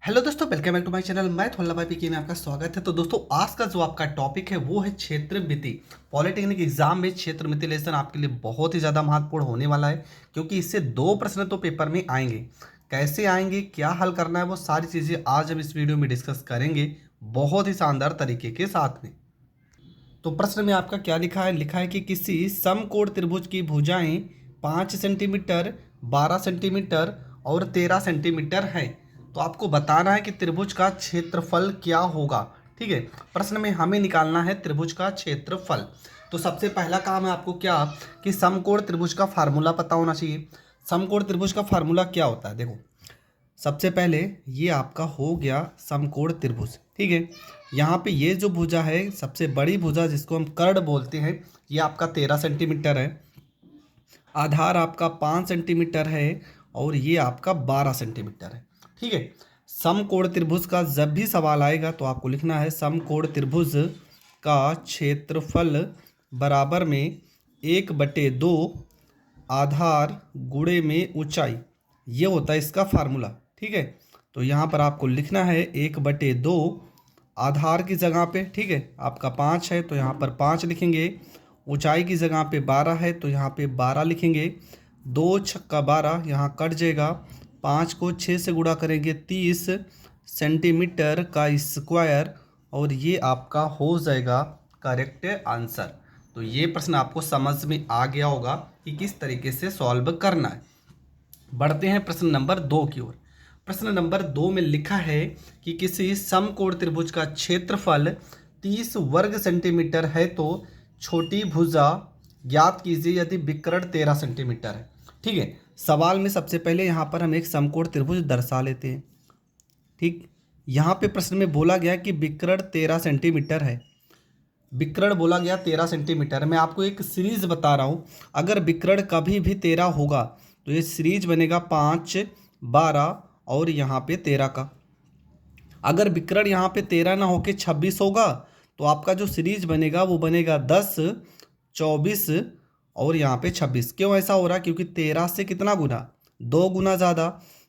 Hello दोस्तों, welcome back to my channel. मैं थोल्ला भाई पीके में आपका स्वागत है। तो दोस्तों, आज का जो आपका टॉपिक है वो है क्षेत्र मिति। पॉलिटेक्निक एग्जाम में क्षेत्र मिति लेसन आपके लिए बहुत ही ज़्यादा महत्वपूर्ण होने वाला है, क्योंकि इससे दो प्रश्न तो पेपर में आएंगे। कैसे आएंगे, क्या हल करना है, वो सारी चीज़ें आज हम इस वीडियो में डिस्कस करेंगे, बहुत ही शानदार तरीके के साथ में। तो प्रश्न में आपका क्या लिखा है कि किसी समकोण त्रिभुज की भुजाएं 5 सेंटीमीटर, 12 सेंटीमीटर और 13 सेंटीमीटर है। तो आपको बताना है कि त्रिभुज का क्षेत्रफल क्या होगा। ठीक है, प्रश्न में हमें निकालना है त्रिभुज का क्षेत्रफल। तो सबसे पहला काम है आपको क्या, कि समकोण त्रिभुज का फार्मूला पता होना चाहिए। समकोण त्रिभुज का फार्मूला क्या होता है, देखो सबसे पहले ये आपका हो गया समकोण त्रिभुज। ठीक है, यहाँ पे ये जो भुजा है, सबसे बड़ी भुजा जिसको हम कर्ण बोलते हैं, ये आपका 13 सेंटीमीटर है। आधार आपका 5 सेंटीमीटर है और ये आपका 12 सेंटीमीटर है। ठीक है, समकोण त्रिभुज का जब भी सवाल आएगा तो आपको लिखना है समकोण त्रिभुज का क्षेत्रफल बराबर में 1/2 आधार गुणे में ऊंचाई। ये होता है इसका फार्मूला। ठीक है, तो यहाँ पर आपको लिखना है 1/2 आधार की जगह पे। ठीक है, आपका 5 है तो यहाँ पर 5 लिखेंगे। ऊंचाई की जगह पे 12 है तो यहाँ पे 12 लिखेंगे। 2 छक्का 12 यहाँ कट जाएगा। 5 को 6 से गुणा करेंगे 30 सेंटीमीटर का स्क्वायर, और ये आपका हो जाएगा करेक्ट आंसर। तो ये प्रश्न आपको समझ में आ गया होगा कि किस तरीके से सॉल्व करना है। बढ़ते हैं प्रश्न नंबर 2 की ओर। प्रश्न नंबर 2 में लिखा है कि किसी समकोण त्रिभुज का क्षेत्रफल 30 वर्ग सेंटीमीटर है तो छोटी भुजा ज्ञात कीजिए यदि विकर्ण 13 सेंटीमीटर है। ठीक है, सवाल में सबसे पहले यहाँ पर हम एक समकोण त्रिभुज दर्शा लेते हैं। ठीक, यहाँ पे प्रश्न में बोला गया कि विकर्ण 13 सेंटीमीटर है। विकर्ण बोला गया 13 सेंटीमीटर। मैं आपको एक सीरीज बता रहा हूँ, अगर विकर्ण कभी भी 13 होगा तो ये सीरीज बनेगा 5, 12 और यहाँ पे 13 का। अगर विकर्ण यहाँ पे 13 ना होके 26 होगा तो आपका जो सीरीज बनेगा वो बनेगा 10, 24 और यहाँ पे 26। क्यों ऐसा हो रहा, क्योंकि 13 से कितना गुना, 2 गुना ज़्यादा।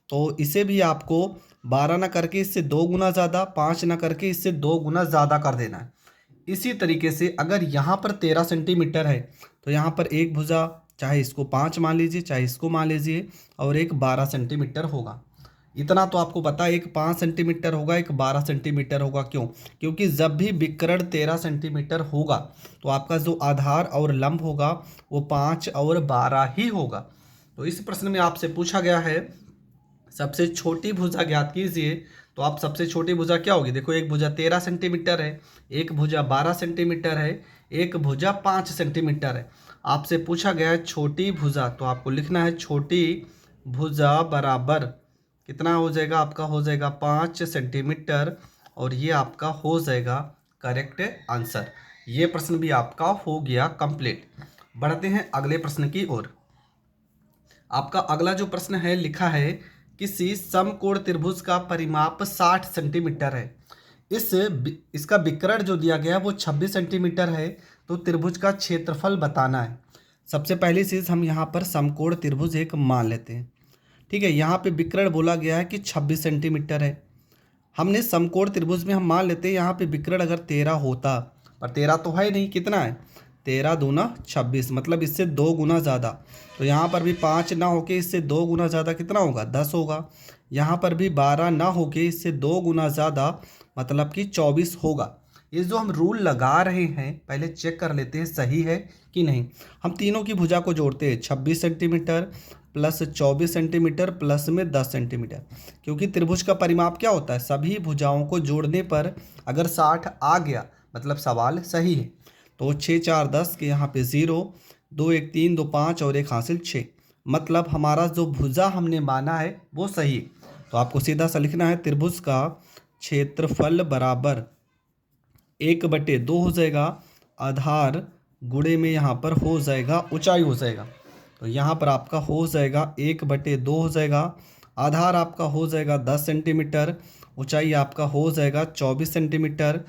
तो इसे भी आपको 12 ना करके इससे 2 गुना ज़्यादा, 5 ना करके इससे 2 गुना ज़्यादा कर देना है। इसी तरीके से अगर यहाँ पर 13 सेंटीमीटर है तो यहाँ पर एक भुजा, चाहे इसको 5 मान लीजिए चाहे इसको मान लीजिए, और एक 12 सेंटीमीटर होगा। इतना तो आपको पता है, एक 5 सेंटीमीटर होगा, एक 12 सेंटीमीटर होगा। क्यों, क्योंकि जब भी विकर्ण 13 सेंटीमीटर होगा तो आपका जो आधार और लंब होगा वो 5 और 12 ही होगा। तो इस प्रश्न में आपसे पूछा गया है सबसे छोटी भुजा ज्ञात कीजिए। तो आप सबसे छोटी भुजा क्या होगी, देखो एक भुजा 13 सेंटीमीटर है, एक भुजा 12 सेंटीमीटर है, एक भुजा 5 सेंटीमीटर है। आपसे पूछा गया है छोटी भुजा, तो आपको लिखना है छोटी भुजा बराबर कितना हो जाएगा, आपका हो जाएगा 5 सेंटीमीटर, और ये आपका हो जाएगा करेक्ट आंसर। ये प्रश्न भी आपका हो गया कंप्लीट। बढ़ते हैं अगले प्रश्न की ओर। आपका अगला जो प्रश्न है, लिखा है किसी समकोण त्रिभुज का परिमाप 60 सेंटीमीटर है। इसका विकर्ण जो दिया गया है वो 26 सेंटीमीटर है। तो त्रिभुज का क्षेत्रफल बताना है। सबसे पहली चीज़ हम यहाँ पर समकोण त्रिभुज एक मान लेते हैं। ठीक है, यहाँ पे विकर्ण बोला गया है कि 26 सेंटीमीटर है। हमने समकोण त्रिभुज में हम मान लेते हैं यहाँ पे विकर्ण अगर 13 होता, पर 13 तो है नहीं, कितना है 13 दूना 26, मतलब इससे 2 गुना ज़्यादा। तो यहाँ पर भी 5 ना होके इससे 2 गुना ज़्यादा कितना होगा, 10 होगा। यहाँ पर भी 12 ना होके इससे 2 गुना ज़्यादा, मतलब कि 24 होगा। ये जो हम रूल लगा रहे हैं पहले चेक कर लेते हैं सही है कि नहीं। हम तीनों की भुजा को जोड़ते हैं, 26 सेंटीमीटर प्लस 24 सेंटीमीटर प्लस में 10 सेंटीमीटर, क्योंकि त्रिभुज का परिमाप क्या होता है, सभी भुजाओं को जोड़ने पर अगर 60 आ गया मतलब सवाल सही है। तो 6 4 10 के यहाँ पे 0, 2 1 3 2 5 और 1 हासिल 6, मतलब हमारा जो भुजा हमने माना है वो सही है। तो आपको सीधा सा लिखना है त्रिभुज का क्षेत्रफल बराबर 1/2 हो जाएगा आधार गुणे में यहाँ पर हो जाएगा ऊंचाई हो जाएगा। तो यहाँ पर आपका हो जाएगा 1/2 हो जाएगा। आधार आपका हो जाएगा 10 सेंटीमीटर, ऊंचाई आपका हो जाएगा 24 सेंटीमीटर।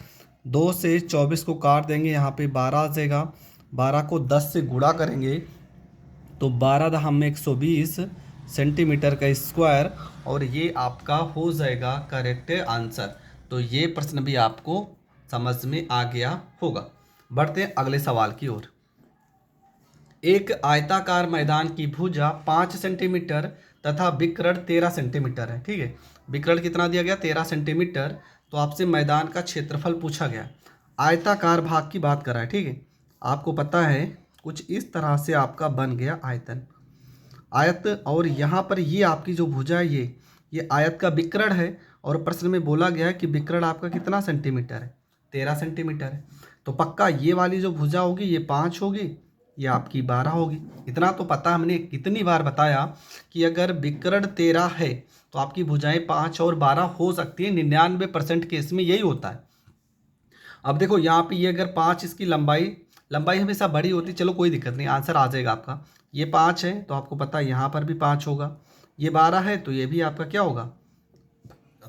2 से 24 को काट देंगे, यहाँ पे 12 आ जाएगा। 12 को 10 से गुणा करेंगे तो 12 दहम में 120 सेंटीमीटर का स्क्वायर, और ये आपका हो जाएगा करेक्ट आंसर। तो ये प्रश्न भी आपको समझ में आ गया होगा। बढ़ते हैं अगले सवाल की ओर। एक आयताकार मैदान की भुजा 5 सेंटीमीटर तथा विकर्ण 13 सेंटीमीटर है। ठीक है, विकर्ण कितना दिया गया? 13 सेंटीमीटर। तो आपसे मैदान का क्षेत्रफल पूछा गया, आयताकार भाग की बात कर रहा है। ठीक है, आपको पता है कुछ इस तरह से आपका बन गया आयतन, आयत, और यहाँ पर ये आपकी जो भुजा है ये आयत का विकर्ण है, और प्रश्न में बोला गया है कि विकर्ण आपका कितना सेंटीमीटर है? 13 सेंटीमीटर है। तो पक्का ये वाली जो भुजा होगी ये 5 होगी, ये आपकी 12 होगी। इतना तो पता, हमने कितनी बार बताया कि अगर विकर्ण 13 है तो आपकी भुजाएं 5 और 12 हो सकती है। 99% केस में यही होता है। अब देखो यहाँ पे ये अगर 5, इसकी लंबाई हमेशा बड़ी होती है। चलो कोई दिक्कत नहीं, आंसर आ जाएगा आपका। ये 5 है तो आपको पता है यहाँ पर भी 5 होगा। ये 12 है तो ये भी आपका क्या होगा?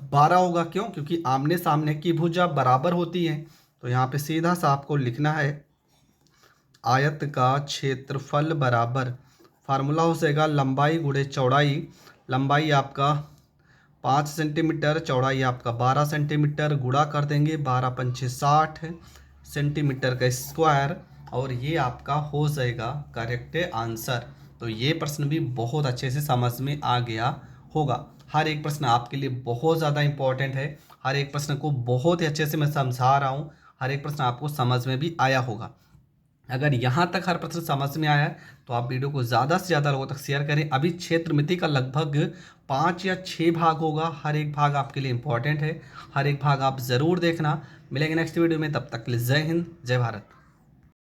12 होगा। क्यों? क्योंकि आमने सामने की भुजा बराबर होती है। तो यहाँ पे सीधा सा आपको लिखना है आयत का क्षेत्रफल बराबर, फार्मूला हो जाएगा लंबाई गुणे चौड़ाई। लंबाई आपका 5 सेंटीमीटर, चौड़ाई आपका 12 सेंटीमीटर, गुणा कर देंगे 12 पंचे 60 सेंटीमीटर का स्क्वायर, और ये आपका हो जाएगा करेक्ट आंसर। तो ये प्रश्न भी बहुत अच्छे से समझ में आ गया होगा। हर एक प्रश्न आपके लिए बहुत ज़्यादा इंपॉर्टेंट है। हर एक प्रश्न को बहुत ही अच्छे से मैं समझा रहा हूँ। हर एक प्रश्न आपको समझ में भी आया होगा। अगर यहाँ तक हर प्रश्न समझ में आया है तो आप वीडियो को ज़्यादा से ज़्यादा लोगों तक शेयर करें। अभी क्षेत्र मिति का लगभग 5 या 6 भाग होगा। हर एक भाग आपके लिए इंपॉर्टेंट है। हर एक भाग आप ज़रूर देखना। मिलेंगे नेक्स्ट वीडियो में, तब तक के लिए जय हिंद, जय भारत।